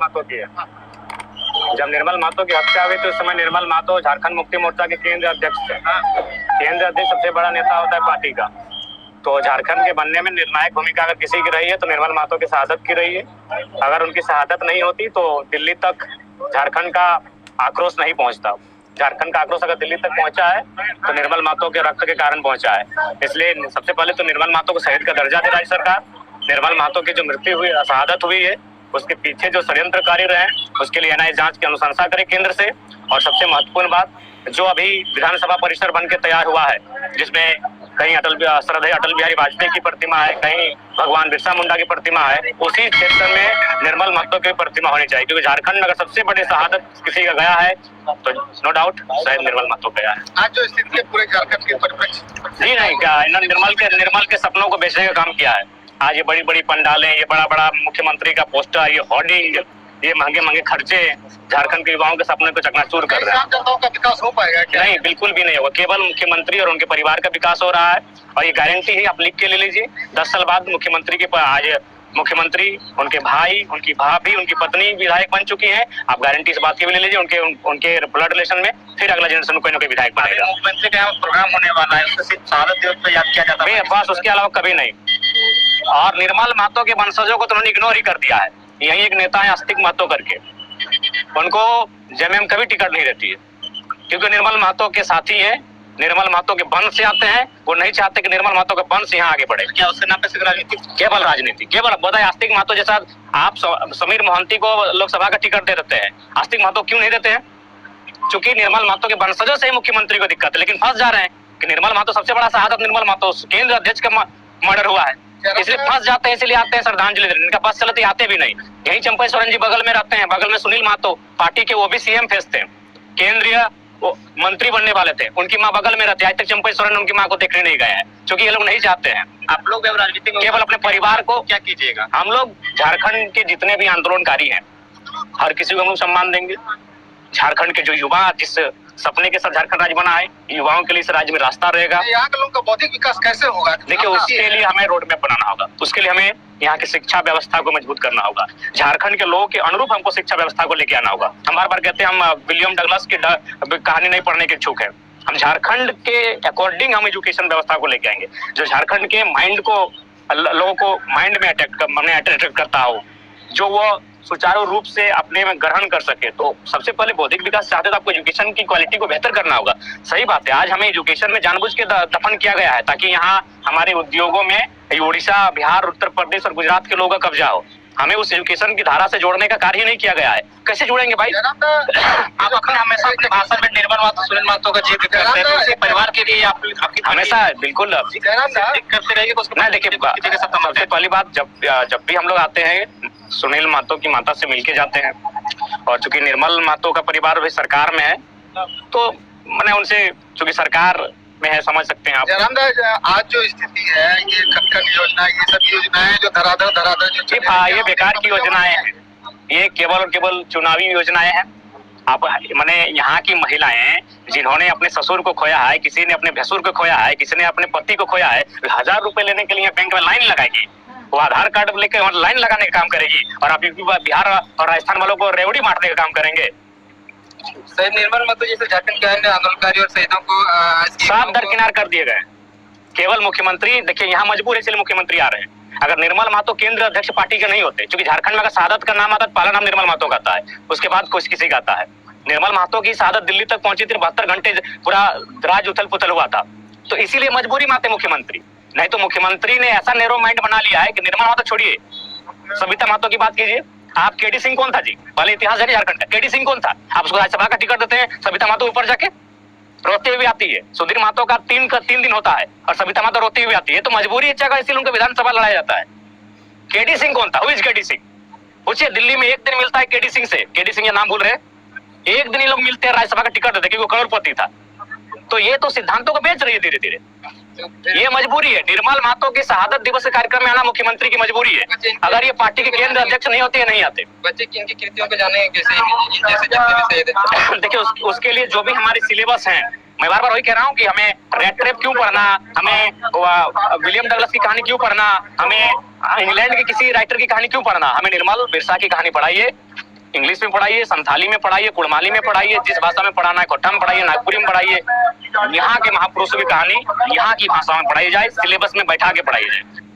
महतो की है। जब निर्मल महतो की हत्या हुई तो उस समय निर्मल महतो झारखंड मुक्ति मोर्चा के केंद्रीय अध्यक्ष थे। केंद्रीय अध्यक्ष सबसे बड़ा नेता होता है पार्टी का। तो झारखंड के बनने में निर्णायक भूमिका अगर किसी की रही है तो निर्मल महतो की शहादत की रही है। अगर उनकी शहादत नहीं होती तो दिल्ली तक झारखंड का आक्रोश नहीं पहुंचता। झारखंड का आक्रोश अगर दिल्ली तक पहुंचा है तो निर्मल महतो के रक्त के कारण पहुंचा है। इसलिए सबसे पहले तो निर्मल महतो को शहीद का दर्जा दे राज्य सरकार। निर्मल महतो की जो मृत्यु हुई, शहादत हुई है, उसके पीछे जो षड्यंत्रकारी रहे उसके लिए एनआईए जांच की अनुशंसा करे केंद्र से। और सबसे महत्वपूर्ण बात, जो अभी विधानसभा परिसर बन के तैयार हुआ है, जिसमें कहीं श्रद्धेय अटल बिहारी वाजपेयी की प्रतिमा है, कहीं भगवान बिरसा मुंडा की प्रतिमा है, उसी क्षेत्र में निर्मल महतो की प्रतिमा होनी चाहिए। क्योंकि झारखंड में अगर सबसे बड़ी शहादत किसी का गया है तो नो डाउट शायद निर्मल महतो गया है। आज जो स्थिति है पूरे झारखंड के परिप्रेक्ष्य जी नहीं, क्या इन्होंने निर्मल के सपनों को बेचने का काम किया है। आज ये बड़ी बड़ी पंडालें, ये बड़ा बड़ा मुख्यमंत्री का पोस्टर, ये होर्डिंग, ये महंगे महंगे खर्चे झारखंड के युवाओं के सपने को चकनाचूर कर रहे हैं। जनताओं का विकास हो पाएगा क्या? नहीं, बिल्कुल भी नहीं होगा। केवल मुख्यमंत्री और उनके परिवार का विकास हो रहा है। और ये गारंटी ही आप लिख के ले लीजिए, 10 साल बाद मुख्यमंत्री के आज मुख्यमंत्री, उनके भाई, उनकी भाभी, उनकी पत्नी विधायक बन चुकी है। आप गारंटी इस बात की भी ले लीजिए, उनके ब्लड रिलेशन में फिर अगला जनरेशन कोई ना कोई विधायक बनेगा। मुख्यमंत्री का प्रोग्राम होने वाला है, उससे सिर्फ शहादत दिवस पे याद किया जाता है, बस उसके अलावा कभी नहीं। और निर्मल महतो के वंशजों को तो उन्होंने इग्नोर ही कर दिया है। यही एक नेता है आस्तिक महतो करके, उनको जेएमएम कभी टिकट नहीं देती है, क्योंकि निर्मल महतो के साथी हैं, निर्मल महतो के वंश से आते हैं। वो नहीं चाहते कि निर्मल महतो का वंश यहाँ आगे बढ़े। क्या उसके नाम पे सिर्फ राजनीति? केवल राजनीति, केवल बताए आस्तिक महतो जैसा आप समीर मोहंती को लोकसभा का टिकट दे देते हैं, आस्तिक महतो क्यों नहीं देते हैं? चूंकि निर्मल महतो के वंशजों से ही मुख्यमंत्री को दिक्कत है, लेकिन फंस जा रहे हैं कि निर्मल महतो सबसे बड़ा शहादत निर्मल महतो केंद्र अध्यक्ष का मर्डर हुआ है, इसलिए फंस जाते हैं, इसलिए आते हैं श्रद्धांजलि देने। इनका बस चलते आते भी नहीं। यही चंपई सोरेन जी बगल में रहते हैं, बगल में सुनील महतो पार्टी के, वो भी सीएम फेस थे, केंद्रीय मंत्री बनने वाले थे, उनकी माँ बगल में रहती है। आज तक चंपई सोरेन उनकी माँ को देखने नहीं गए हैं, क्योंकि ये लोग नहीं चाहते हैं। आप लोग राजनीति में केवल अपने परिवार को क्या कीजिएगा? हम लोग झारखंड के जितने भी आंदोलनकारी हैं, हर किसी को हम लोग सम्मान देंगे। झारखंड के जो युवा जिस सपने के साथ झारखंड राज्य बना है, युवाओं के लिए इस राज्य में रास्ता रहेगा। यहाँ के लोगों का बौद्धिक विकास कैसे होगा? देखिए, उसके लिए हमें रोड मैप बनाना होगा, उसके लिए हमें यहाँ की शिक्षा व्यवस्था को मजबूत करना होगा, झारखंड के लोगों के अनुरूप हमको शिक्षा व्यवस्था को लेके आना होगा। हम बार बार कहते हैं हम विलियम डगलस की कहानी नहीं पढ़ने के इच्छुक है। हम झारखंड के अकॉर्डिंग हम एजुकेशन व्यवस्था को लेके आएंगे, जो झारखंड के माइंड को, लोगों को माइंड में अट्रैक्ट करता हो, जो वो सुचारू रूप से अपने में ग्रहण कर सके। तो सबसे पहले बौद्धिक विकास चाहते तो आपको एजुकेशन की क्वालिटी को बेहतर करना होगा। सही बात है, आज हमें एजुकेशन में जानबूझ के दफन किया गया है ताकि यहाँ हमारे उद्योगों में उड़ीसा, बिहार, उत्तर प्रदेश और गुजरात के लोगों का कब्जा हो। हमें उस एजुकेशन की धारा से जोड़ने का कार्य नहीं किया गया है। कैसे जोड़ेंगे भाई? आप अपने हमेशा अपने भाषण में निर्मल महतो, सुनील महतो का जिक्र करते हैं, तो परिवार के लिए आपकी हमेशा बिल्कुल करते रहिए। नहीं, देखिए, सबसे पहली बात, जब भी हम लोग आते हैं सुनील महतो की माता से मिलके जाते हैं, और चूंकि निर्मल महतो का परिवार भी सरकार में है, तो मैंने उनसे, चूंकि सरकार में है, समझ सकते हैं आप। आज जो स्थिति है, ये खटखट योजना, ये सब योजनाएं जो धराधर जो ये बेकार की योजनाएं हैं, ये केवल चुनावी योजनाएं हैं। आप मैंने यहाँ की महिलाएं जिन्होंने अपने ससुर को खोया है, किसी ने अपने भसुर को खोया है, किसी ने अपने पति को खोया है, 1000 रुपए लेने के लिए बैंक में लाइन लगाएगी, वो आधार कार्ड लेकर लाइन लगाने का काम करेगी, और आप बिहार और राजस्थान वालों को रेवड़ी बांटने का काम करेंगे। शहीद निर्मल महतो जैसे झारखंड के अन्य आंदोलनकारी और शहीदों को साफ दरकिनार कर दिए गए। केवल मुख्यमंत्री, देखिए यहाँ मजबूर है इसलिए मुख्यमंत्री आ रहे हैं। अगर निर्मल महतो केंद्र अध्यक्ष पार्टी के नहीं होते, क्योंकि झारखंड में अगर शहादत का नाम आता है, पहला नाम निर्मल महतो का आता है, उसके बाद कुछ किसी का आता है। निर्मल महतो की शहादत दिल्ली तक पहुंची थी, 72 घंटे पूरा राज्य उथल पुथल हुआ था, तो इसीलिए मजबूरी में आते मुख्यमंत्री। नहीं तो मुख्यमंत्री ने ऐसा नैरो माइंड बना लिया है कि निर्मल महतो छोड़िए, सविता महतो की बात कीजिए। आप केडी सिंह कौन था जी? पहले इतिहास है झारखंड का, केडी सिंह कौन था? आप उसको राज्यसभा का टिकट देते हैं, सविता महतो ऊपर जाके रोते हुए आती है। सुधीर महतो का 3 दिन होता है और सविता महतो रोती हुई आती है, तो मजबूरी है, इसलिए उनको विधानसभा लड़ाया जाता है। केडी सिंह कौन था? Who is KD Singh? पूछिए, दिल्ली में एक दिन मिलता है केडी सिंह से, केडी सिंह नाम भूल रहे, एक दिन ये लोग मिलते हैं, राज्यसभा का टिकट देते, क्योंकि वो करोड़पति था। तो ये तो सिद्धांतों को बेच रही है धीरे धीरे, ये मजबूरी है। निर्मल महतो के शहादत दिवस के कार्यक्रम में आना मुख्यमंत्री की मजबूरी है। अगर ये पार्टी के केंद्र अध्यक्ष नहीं होते, नहीं आते। बच्चे की इनकी कृतियों को जाने कैसे? देखिए, उसके लिए जो भी हमारे सिलेबस हैं, मैं बार बार वही कह रहा हूँ कि हमें रेड ट्रेप क्यों पढ़ना, हमें विलियम डगलस की कहानी क्यों पढ़ना, हमें इंग्लैंड के किसी राइटर की कहानी क्यों पढ़ना, हमें निर्मल बिरसा की कहानी पढ़ाइए। इंग्लिश में पढ़ाइए, संथाली में पढ़ाइए, कुड़माली में पढ़ाइए, जिस भाषा में पढ़ाना है कोट्टा में पढ़ाइए, नागपुरी में पढ़ाइए। यहाँ के महापुरुषों की कहानी यहाँ की भाषा में पढ़ाई जाए, सिलेबस में बैठा के पढ़ाई जाए।